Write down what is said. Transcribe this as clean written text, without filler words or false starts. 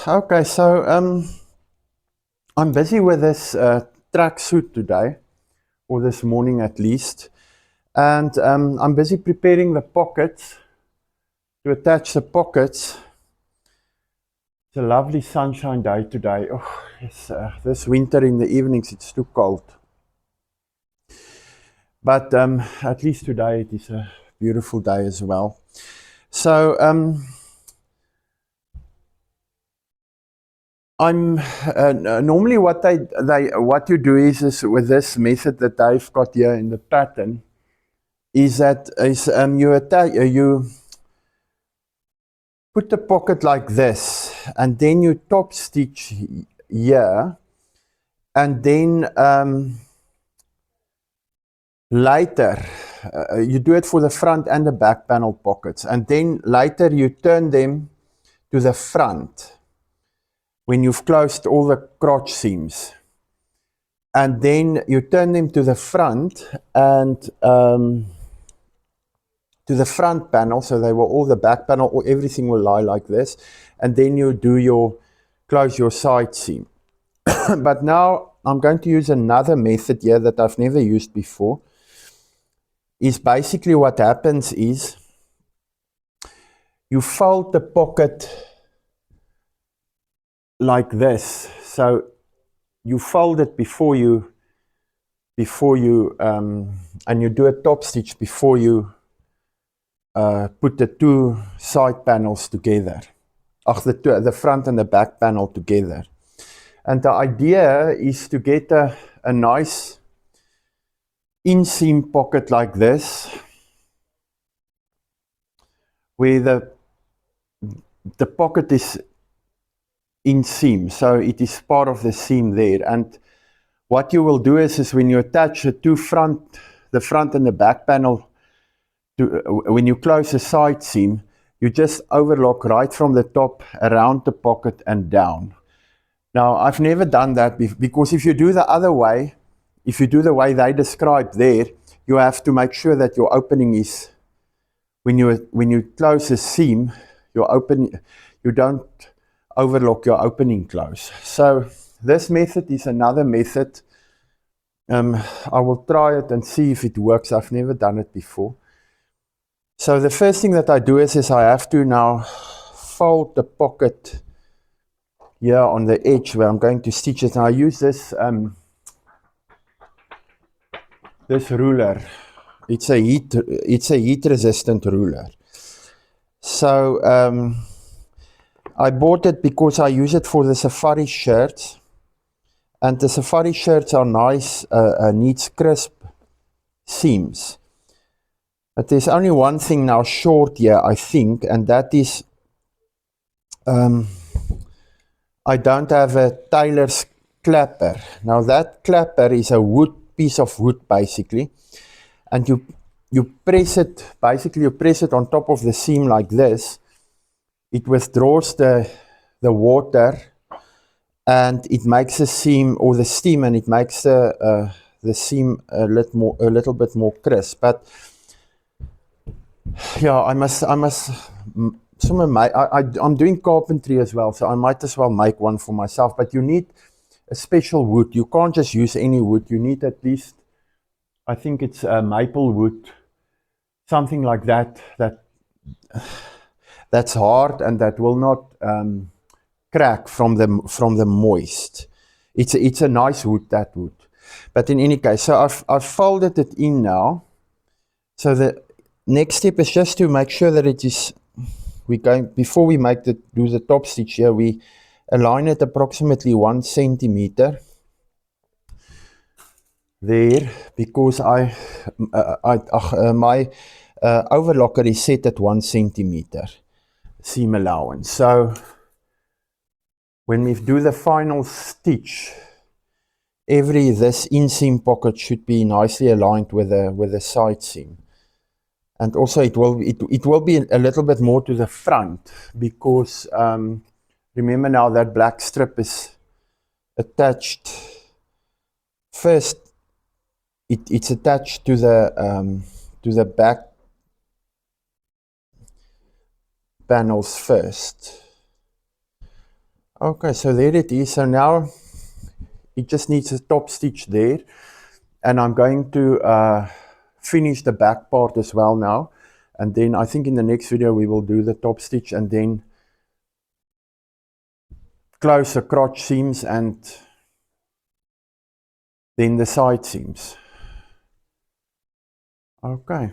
Okay, so I'm busy with this tracksuit today, or this morning at least, and I'm busy preparing the pockets to attach the pockets. It's a lovely sunshine day today. Oh, yes, this winter in the evenings it's too cold, but at least today it is a beautiful day as well. So I'm normally what what you do is with this method that I've got here in the pattern is you put the pocket like this, and then you top stitch here, and then later you do it for the front and the back panel pockets, and then later you turn them to the front when you've closed all the crotch seams, and then you turn them to the front and to the front panel, so they will all the back panel or everything will lie like this, and then you do close your side seam. But now I'm going to use another method here that I've never used before. Is basically what happens is you fold the pocket like this, so you fold it before you and you do a top stitch before you put the two side panels together, the front and the back panel together. And the idea is to get a nice inseam pocket like this, where the pocket is inseam, so it is part of the seam there. And what you will do is when you attach the front and the back panel, when you close the side seam, you just overlock right from the top around the pocket and down. Now, I've never done that because if you do the other way, if you do the way they described there, you have to make sure that your opening is, when you close a seam, you don't overlock your opening close. So this method is another method. I will try it and see if it works. I've never done it before. So the first thing that I do is I have to now fold the pocket here on the edge where I'm going to stitch it. And I use this this ruler. It's a heat resistant ruler. So I bought it because I use it for the safari shirts, and the safari shirts are nice, neat, crisp seams. But there's only one thing now short here, I think, and that is I don't have a tailor's clapper. Now that clapper is a piece of wood basically, and you press it on top of the seam like this. It withdraws the water, and it makes the seam, or the steam, and it makes the seam a little bit more crisp. But yeah, I'm doing carpentry as well, so I might as well make one for myself. But you need a special wood. You can't just use any wood. You need at least, I think it's maple wood, something like that, that's hard and that will not crack from the moist. It's a nice wood, that wood. But in any case, so I've folded it in now. So the next step is just to make sure that it is, before we do the top stitch here, we align it approximately 1 centimeter there, because my overlocker is set at 1 centimeter seam allowance. So when we do the final stitch, this inseam pocket should be nicely aligned with the side seam. And also it will be a little bit more to the front, because remember now that black strip is attached first. It's attached to the back panels first. Okay, so there it is. So now it just needs a top stitch there, and I'm going to finish the back part as well now, and then I think in the next video we will do the top stitch and then close the crotch seams and then the side seams. Okay.